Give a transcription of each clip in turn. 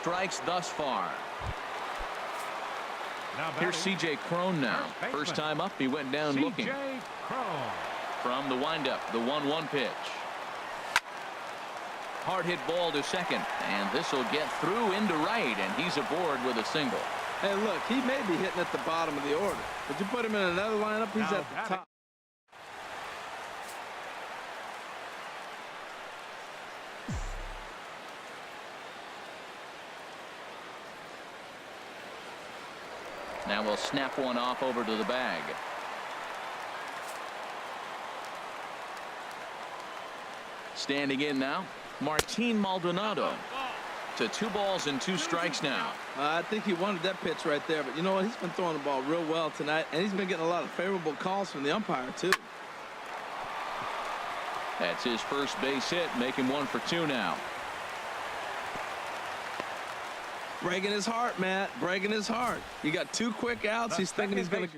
strikes thus far. Here's C.J. Cron now. First time up, he went down looking. From the windup, the 1-1 pitch. Hard hit ball to second, and this will get through into right, and he's aboard with a single. Hey, look, he may be hitting at the bottom of the order, but you put him in another lineup, he's at the top. Now we'll snap one off over to the bag. Standing in now, Martin Maldonado. To 2 balls and 2 strikes now. I think he wanted that pitch right there, but you know what? He's been throwing the ball real well tonight, and he's been getting a lot of favorable calls from the umpire, too. That's his first base hit, making 1 for 2 now. Breaking his heart, Matt. Breaking his heart. He got 2 quick outs. He's thinking he's going to...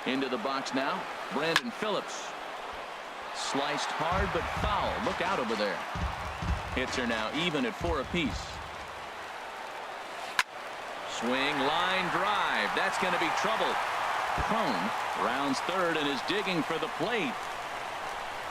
Into the box now, Brandon Phillips. Sliced hard but foul. Look out over there. Hits are now even at 4 apiece. Swing, line drive. That's going to be trouble. Cron rounds third and is digging for the plate.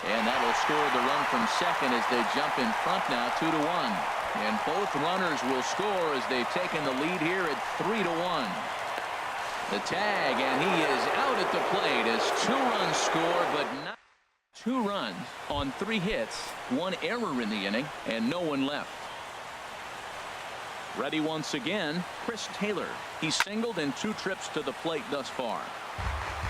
And that will score the run from second as they jump in front now 2-1. And both runners will score as they've taken the lead here at 3-1. The tag, and he is out at the plate as 2 runs score, but not 2 runs on 3 hits, 1 error in the inning, and no one left. Ready once again, Chris Taylor. He's singled in 2 trips to the plate thus far.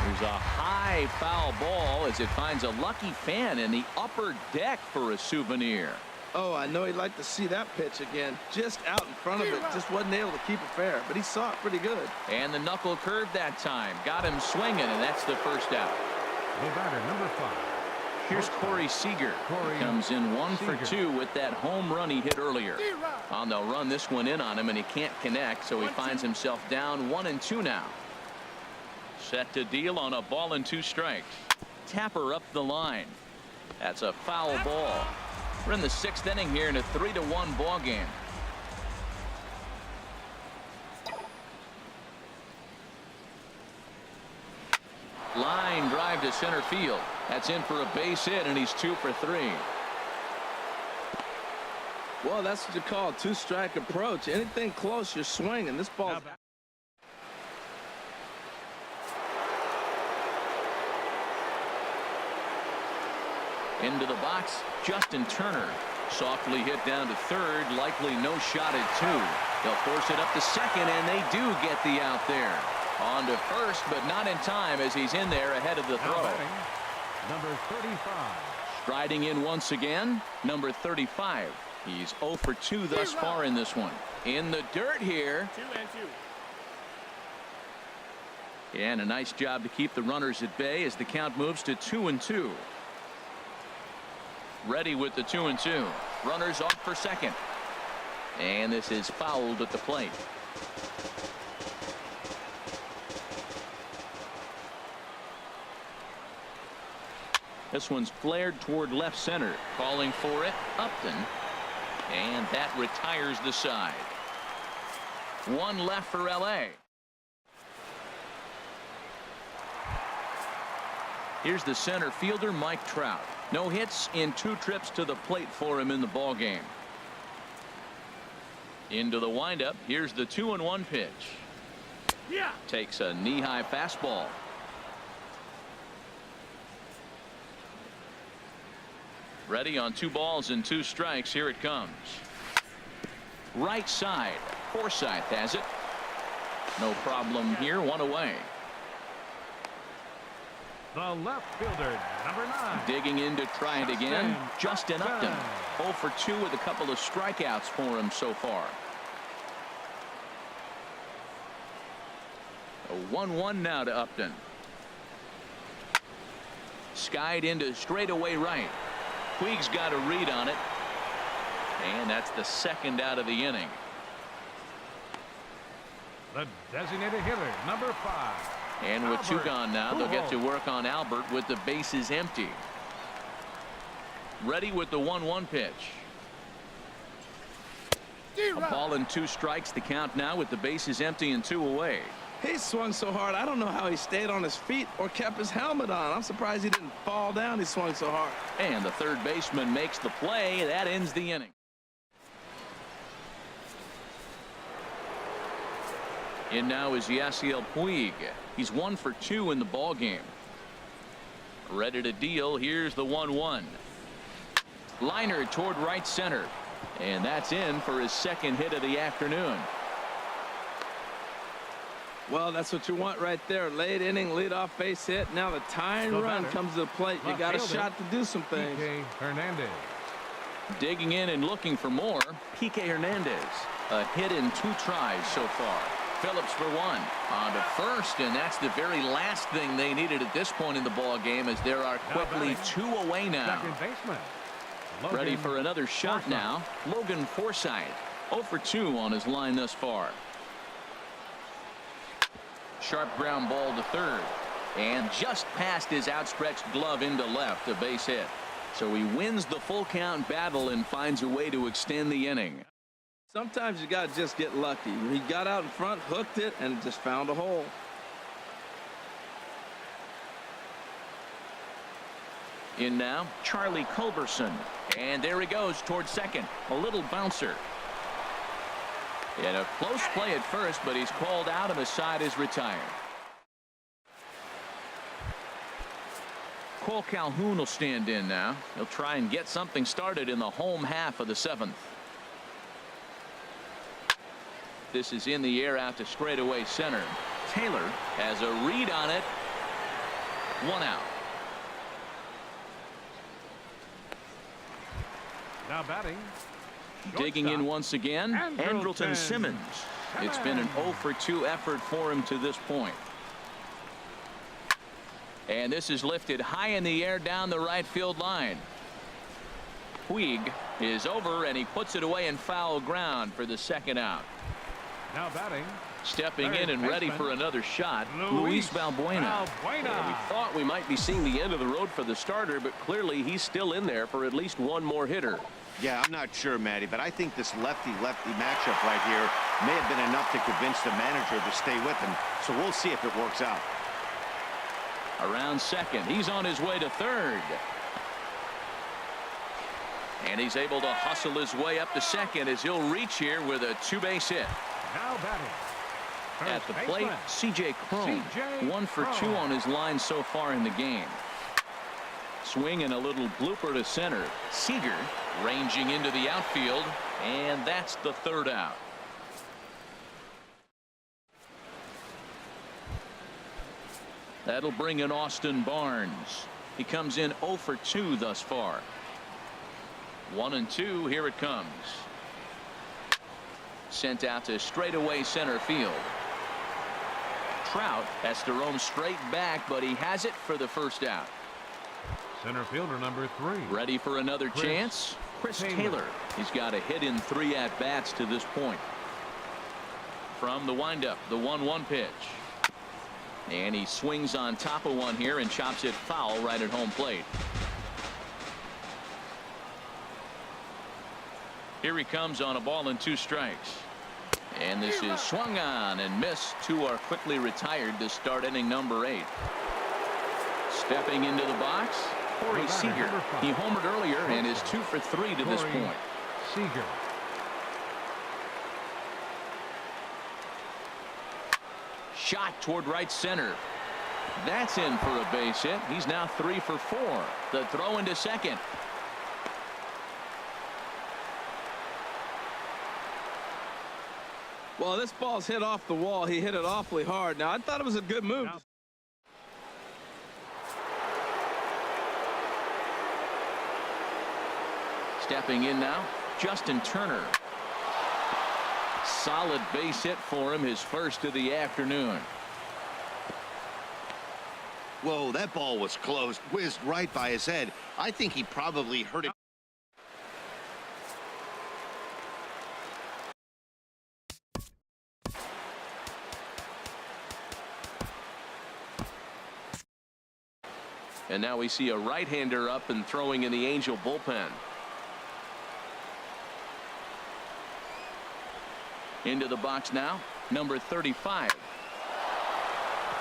There's a high foul ball as it finds a lucky fan in the upper deck for a souvenir. Oh, I know he'd like to see that pitch again. Just out in front of it. Just wasn't able to keep it fair, but he saw it pretty good. And the knuckle curve that time. Got him swinging, and that's the first out. The batter, number 5. Here's Corey Seager. Comes in 1 for 2 with that home run he hit earlier. And they'll run this one in on him, and he can't connect, so he finds himself down 1-2 now. Set to deal on a ball and 2 strikes. Tapper up the line. That's a foul ball. We're in the 6th inning here in a 3-1 ball game. Line drive to center field. That's in for a base hit, and he's 2 for 3. Well, that's what you call a 2-strike approach. Anything close, you're swinging. This ball's... Into the box, Justin Turner. Softly hit down to third, likely no shot at 2. They'll force it up to second, and they do get the out there. On to first, but not in time as he's in there ahead of the throw. Number 35. Striding in once again, number 35. He's 0 for 2 thus far in this one. In the dirt here. 2-2. And a nice job to keep the runners at bay as the count moves to 2-2. Ready with the 2-2. Runners off for second. And this is fouled at the plate. This one's flared toward left center. Calling for it, Upton. And that retires the side. 1 left for LA. Here's the center fielder, Mike Trout. No hits in 2 trips to the plate for him in the ball game. Into the windup. Here's the 2-1 pitch. Takes a knee-high fastball. Ready on 2 balls and 2 strikes. Here it comes. Right side. Forsythe has it. No problem here. 1 away. The left fielder, number 9. Digging in to try it again. Justin Upton. 0 for 2 with a couple of strikeouts for him so far. A 1-1 now to Upton. Skied into straightaway right. Puig's got a read on it. And that's the 2nd out of the inning. The designated hitter, number 5. And with 2 gone now, they'll get to work on Albert with the bases empty. ready with the 1-1 pitch. A ball and 2 strikes to count now with the bases empty and 2 away. He swung so hard, I don't know how he stayed on his feet or kept his helmet on. I'm surprised he didn't fall down. He swung so hard. And the third baseman makes the play. That ends the inning. In now is Yasiel Puig. He's 1 for 2 in the ball game. Ready to deal. Here's the 1-1. Liner toward right center. And that's in for his second hit of the afternoon. Well, that's what you want right there. Late inning, leadoff base hit. Now the tying run comes to the plate. You got a shot to do some things. Kike Hernandez. Digging in and looking for more. Kike Hernandez. A hit in 2 tries so far. Phillips for 1 on to first, and that's the very last thing they needed at this point in the ball game, as there are quickly 2 away now. Second baseman. Ready for another shot now. Logan Forsythe 0 for 2 on his line thus far. Sharp ground ball to third, and just past his outstretched glove into left, a base hit. So he wins the full count battle and finds a way to extend the inning. Sometimes you got to just get lucky. He got out in front, hooked it, and just found a hole. In now, Charlie Culberson. And there he goes towards second. A little bouncer. And a close play at first, but he's called out and the side is retired. Cole Calhoun will stand in now. He'll try and get something started in the home half of the 7th. This is in the air out to straightaway center. Taylor has a read on it. 1 out. Now batting. Digging in once again, Andrelton Simmons. It's been an 0 for 2 effort for him to this point. And this is lifted high in the air down the right field line. Puig is over, and he puts it away in foul ground for the 2nd out. Now batting. Stepping in and ready for another shot, Luis Valbuena. Yeah, we thought we might be seeing the end of the road for the starter, but clearly he's still in there for at least 1 more hitter. Yeah, I'm not sure, Matty, but I think this lefty-lefty matchup right here may have been enough to convince the manager to stay with him. So we'll see if it works out. Around second. He's on his way to third. And he's able to hustle his way up to second as he'll reach here with a 2-base hit. Now batting. At the plate, C.J. Cron. 1 for 2 on his line so far in the game. Swing and a little blooper to center. Seager ranging into the outfield, and that's the 3rd out. That'll bring in Austin Barnes. He comes in 0 for 2 thus far. 1-2. Here it comes. Sent out to straightaway center field. Trout has to roam straight back, but he has it for the 1st out. Center fielder number 3. Ready for another chance. Chris Taylor. He's got a hit in 3 at-bats to this point. From the windup, the 1-1 pitch. And he swings on top of one here and chops it foul right at home plate. Here he comes on a ball and 2 strikes. And this is swung on and missed. 2 are quickly retired to start inning number 8. Stepping into the box, Corey Seager. He homered earlier and is 2 for 3 to this point. Seager. Shot toward right center. That's in for a base hit. He's now 3 for 4. The throw into second. Well, this ball's hit off the wall. He hit it awfully hard. Now, I thought it was a good move. Stepping in now, Justin Turner. Solid base hit for him, his 1st of the afternoon. Whoa, that ball was close. Whizzed right by his head. I think he probably hurt it. And now we see a right-hander up and throwing in the Angel bullpen. Into the box now, number 35.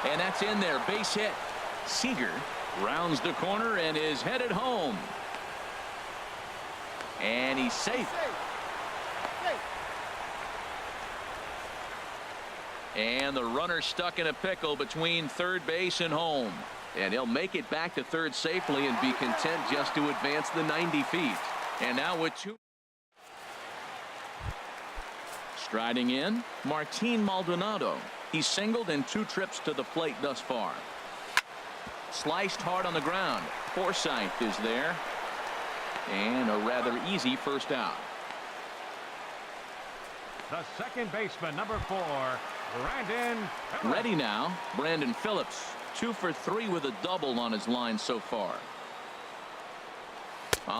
And that's in there, base hit. Seager rounds the corner and is headed home. And he's safe. And the runner stuck in a pickle between third base and home. And he'll make it back to third safely and be content just to advance the 90 feet. And now with two. Striding in, Martin Maldonado. He's singled in 2 trips to the plate thus far. Sliced hard on the ground. Forsythe is there. And a rather easy first out. The second baseman, number 4, Brandon Phillips. Ready now, Brandon Phillips. 2 for 3 with a double on his line so far.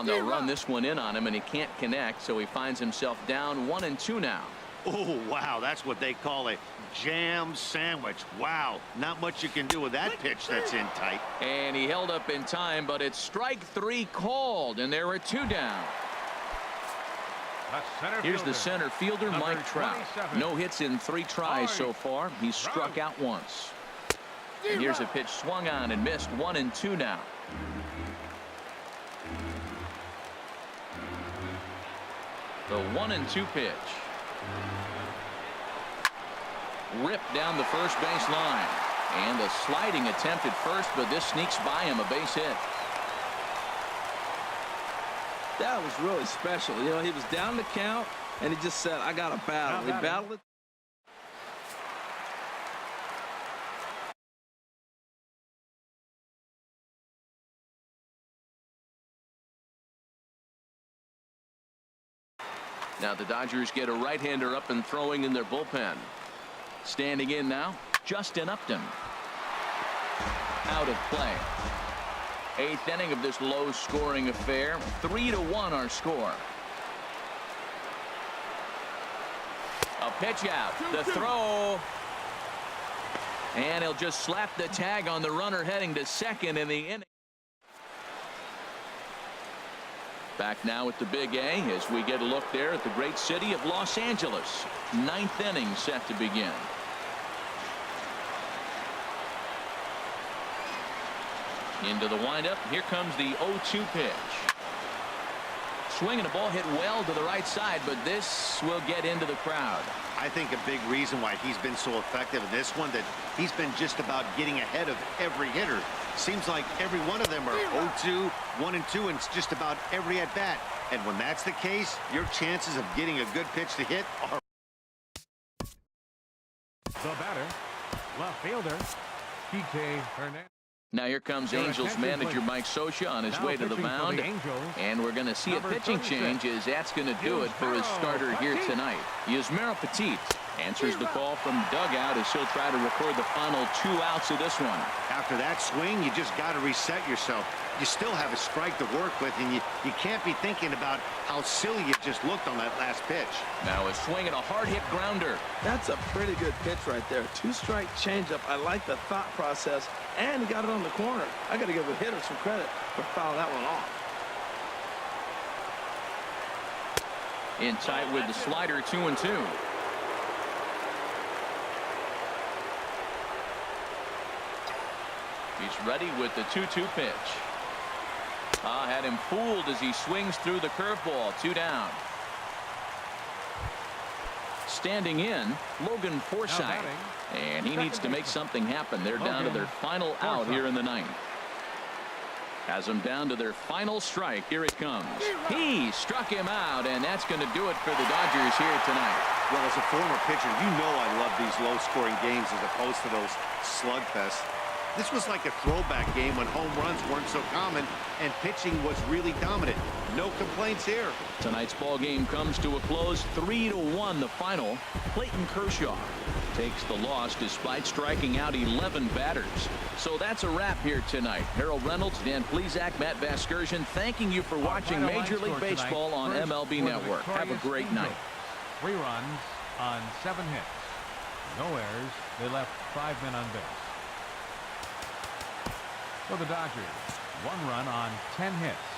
They'll run this one in on him, and he can't connect, so he finds himself down 1-2 now. Oh, wow, that's what they call a jam sandwich. Wow, not much you can do with that pitch that's in tight. And he held up in time, but it's strike 3 called, and there are 2 down. Here's the center fielder, Mike Trout. 27. No hits in 3 tries so far. He's struck out once. And here's a pitch swung on and missed. 1-2 now. The 1-2 pitch. Ripped down the first base line. And a sliding attempt at first, but this sneaks by him, a base hit. That was really special. You know, he was down the count, and he just said, I got to battle. He battled it. Now the Dodgers get a right-hander up and throwing in their bullpen. Standing in now, Justin Upton. Out of play. 8th inning of this low-scoring affair. 3-1 our score. A pitch out. The throw. And he'll just slap the tag on the runner heading to second in the inning. Back now at the Big A as we get a look there at the great city of Los Angeles. 9th inning set to begin. Into the windup. Here comes the 0-2 pitch. Swinging a ball hit well to the right side, but this will get into the crowd. I think a big reason why he's been so effective in this one, that he's been just about getting ahead of every hitter. Seems like every one of them are 0-2, 1-2, and it's just about every at bat. And when that's the case, your chances of getting a good pitch to hit are. The batter, left fielder, P.K. Hernandez. Now here comes Angels manager Mike Scioscia on his way to the mound. And we're going to see a pitching change, as that's going to do it for his starter here tonight. Yusmeiro Petit answers the call from dugout as he'll try to record the final 2 outs of this one. After that swing, you just got to reset yourself. You still have a strike to work with, and you can't be thinking about how silly you just looked on that last pitch. Now a swing and a hard hit grounder. That's a pretty good pitch right there. 2-strike changeup. I like the thought process, and he got it on the corner. I got to give the hitter some credit for fouling that one off. In tight with the slider, 2-2. He's ready with the 2-2 pitch. Had him fooled as he swings through the curveball. 2 down. Standing in, Logan Forsythe. And he needs to make something happen. They're down to their final out here in the 9th. Has them down to their final strike. Here it comes. He struck him out, and that's going to do it for the Dodgers here tonight. Well, as a former pitcher, you know I love these low-scoring games as opposed to those slugfests. This was like a throwback game when home runs weren't so common and pitching was really dominant. No complaints here. Tonight's ball game comes to a close. 3-1 the final. Clayton Kershaw takes the loss despite striking out 11 batters. So that's a wrap here tonight. Harold Reynolds, Dan Plesac, Matt Vasgersian, thanking you for watching Major League Baseball on MLB Network. Have a great night. 3 runs on 7 hits. No errors. They left 5 men on base. For the Dodgers, 1 run on 10 hits.